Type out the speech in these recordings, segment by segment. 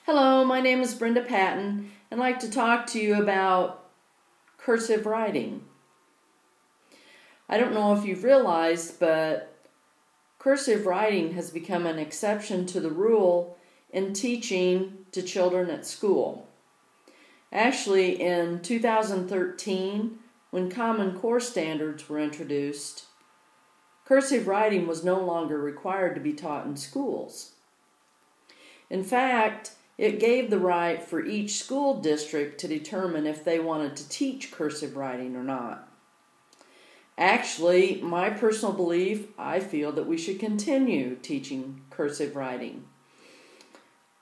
Hello, my name is Brenda Patton, and I'd like to talk to you about cursive writing. I don't know if you've realized, but cursive writing has become an exception to the rule in teaching to children at school. Actually, in 2013, when Common Core standards were introduced, cursive writing was no longer required to be taught in schools. In fact, it gave the right for each school district to determine if they wanted to teach cursive writing or not. Actually, my personal belief, I feel that we should continue teaching cursive writing.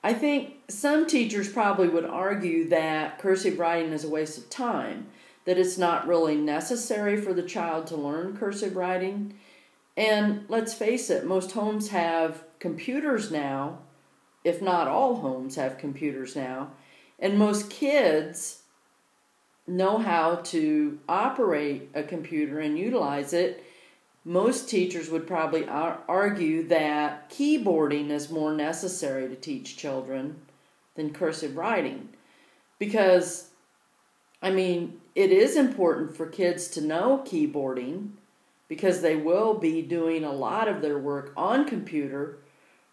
I think some teachers probably would argue that cursive writing is a waste of time, that it's not really necessary for the child to learn cursive writing. And let's face it, most homes have computers now. If not all homes have computers now, and most kids know how to operate a computer and utilize it. Most teachers would probably argue that keyboarding is more necessary to teach children than cursive writing, because, it is important for kids to know keyboarding because they will be doing a lot of their work on computer.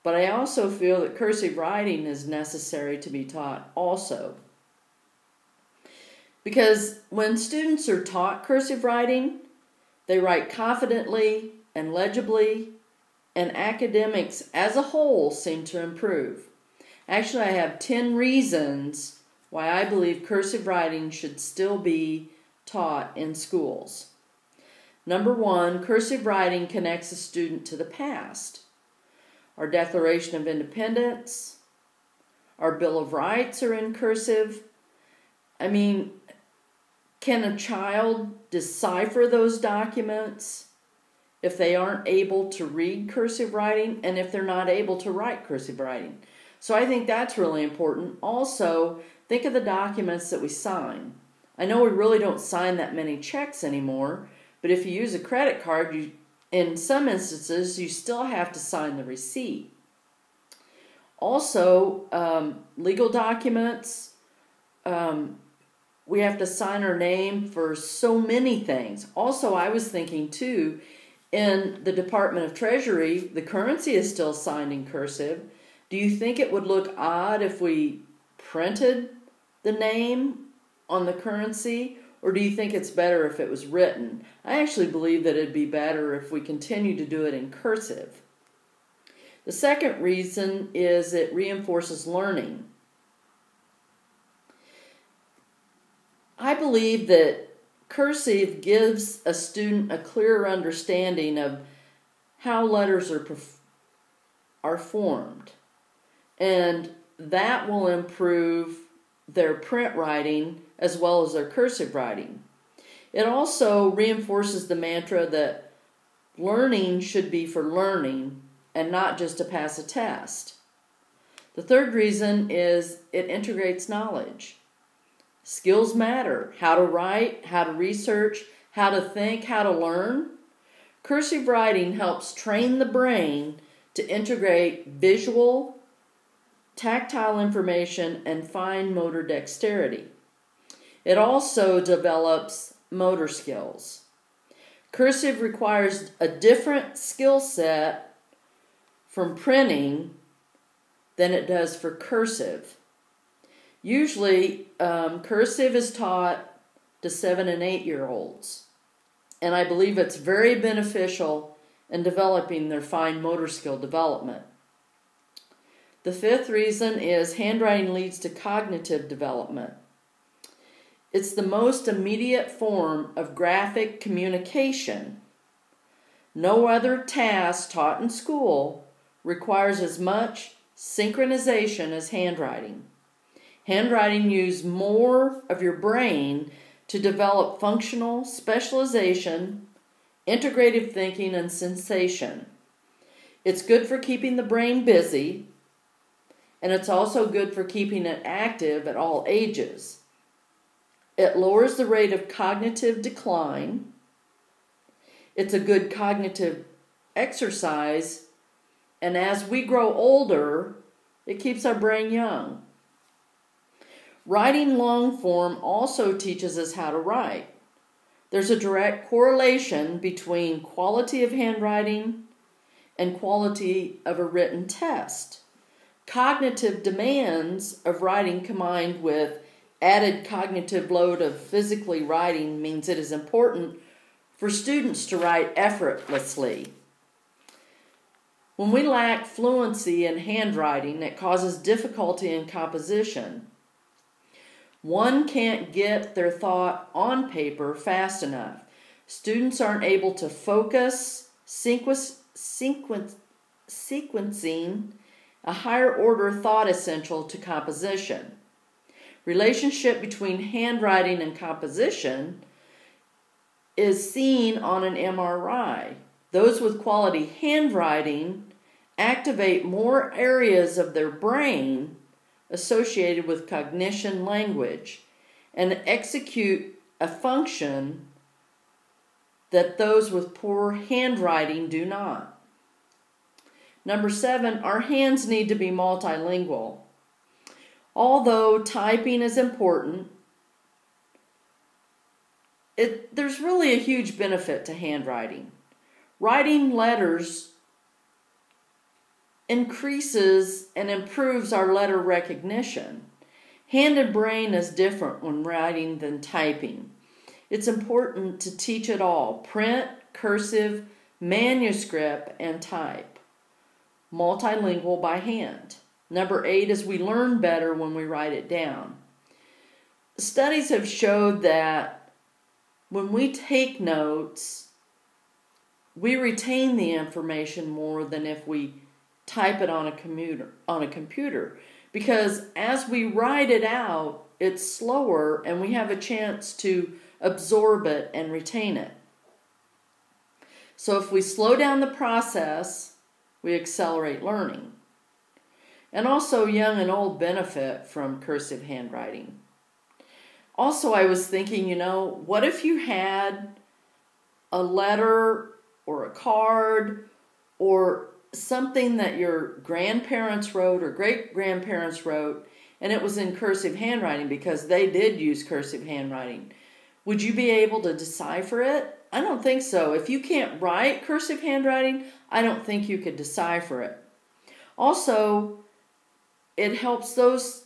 But I also feel that cursive writing is necessary to be taught also. Because when students are taught cursive writing, they write confidently and legibly, and academics as a whole seem to improve. Actually, I have 10 reasons why I believe cursive writing should still be taught in schools. Number 1, cursive writing connects a student to the past. Our Declaration of Independence, our Bill of Rights are in cursive. Can a child decipher those documents if they aren't able to read cursive writing and if they're not able to write cursive writing? So I think that's really important. Also, think of the documents that we sign. I know we really don't sign that many checks anymore, but if you use a credit card, in some instances, you still have to sign the receipt. Also, legal documents, we have to sign our name for so many things. Also, I was thinking too, in the Department of Treasury, the currency is still signed in cursive. Do you think it would look odd if we printed the name on the currency? Or do you think it's better if it was written? I actually believe that it'd be better if we continue to do it in cursive. The second reason is it reinforces learning. I believe that cursive gives a student a clearer understanding of how letters are formed. And that will improve their print writing as well as their cursive writing. It also reinforces the mantra that learning should be for learning and not just to pass a test. The third reason is it integrates knowledge. Skills matter. How to write, how to research, how to think, how to learn. Cursive writing helps train the brain to integrate visual, tactile information, and fine motor dexterity. It also develops motor skills. Cursive requires a different skill set from printing than it does for cursive. Usually, cursive is taught to 7- and 8-year-olds, and I believe it's very beneficial in developing their fine motor skill development. The fifth reason is handwriting leads to cognitive development. It's the most immediate form of graphic communication. No other task taught in school requires as much synchronization as handwriting. Handwriting uses more of your brain to develop functional specialization, integrative thinking, and sensation. It's good for keeping the brain busy, and it's also good for keeping it active at all ages. It lowers the rate of cognitive decline. It's a good cognitive exercise, and as we grow older, it keeps our brain young. Writing long form also teaches us how to write. There's a direct correlation between quality of handwriting and quality of a written test. Cognitive demands of writing combined with added cognitive load of physically writing means it is important for students to write effortlessly. When we lack fluency in handwriting, it causes difficulty in composition. One can't get their thought on paper fast enough. Students aren't able to focus, sequencing a higher order thought essential to composition. Relationship between handwriting and composition is seen on an MRI. Those with quality handwriting activate more areas of their brain associated with cognition language and execute a function that those with poor handwriting do not. Number 7, our hands need to be multilingual. Although typing is important, there's really a huge benefit to handwriting. Writing letters increases and improves our letter recognition. Hand and brain is different when writing than typing. It's important to teach it all: print, cursive, manuscript, and type. Multilingual by hand. Number 8 is we learn better when we write it down. Studies have showed that when we take notes, we retain the information more than if we type it on a computer, because as we write it out, it's slower and we have a chance to absorb it and retain it. So if we slow down the process, we accelerate learning. And also, young and old benefit from cursive handwriting. Also, I was thinking, what if you had a letter or a card or something that your grandparents wrote or great-grandparents wrote, and it was in cursive handwriting because they did use cursive handwriting? Would you be able to decipher it? I don't think so. If you can't write cursive handwriting, I don't think you could decipher it. Also, it helps those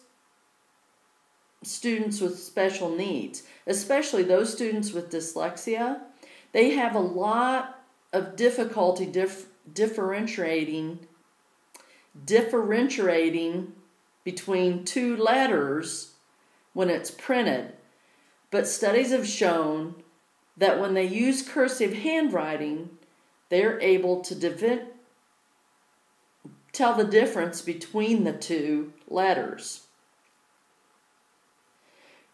students with special needs, especially those students with dyslexia. They have a lot of difficulty differentiating between two letters when it's printed. But studies have shown that when they use cursive handwriting, they're able to tell the difference between the two letters.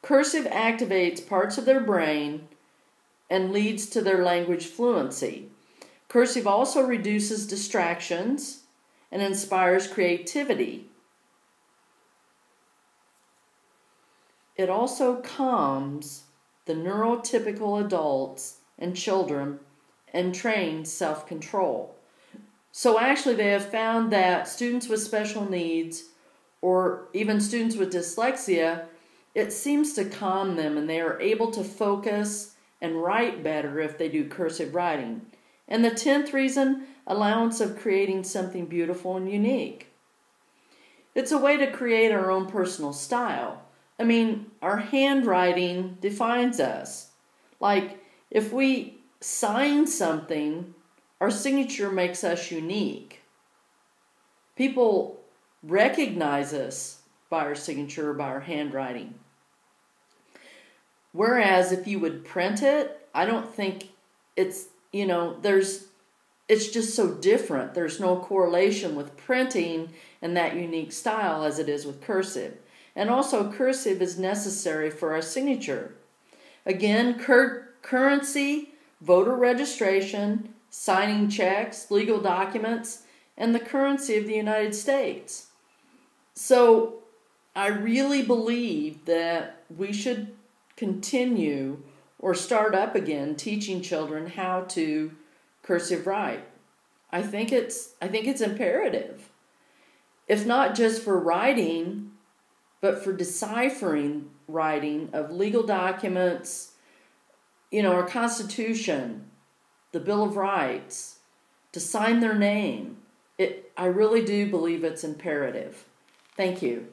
Cursive activates parts of their brain and leads to their language fluency. Cursive also reduces distractions and inspires creativity. It also calms the neurotypical adults and children and trains self-control. So actually they have found that students with special needs or even students with dyslexia, it seems to calm them and they are able to focus and write better if they do cursive writing. And the 10th reason, allowance of creating something beautiful and unique. It's a way to create our own personal style. I mean, our handwriting defines us. Like, if we sign something, our signature makes us unique. People recognize us by our signature or by our handwriting. Whereas if you would print it, I don't think it's, it's just so different. There's no correlation with printing and that unique style as it is with cursive. And also, cursive is necessary for our signature. Again, currency, voter registration, signing checks, legal documents, and the currency of the United States. So, I really believe that we should continue or start up again teaching children how to cursive write. I think it's imperative. If not just for writing, But for deciphering writing of legal documents, our Constitution, the Bill of Rights, to sign their name, I really do believe it's imperative. Thank you.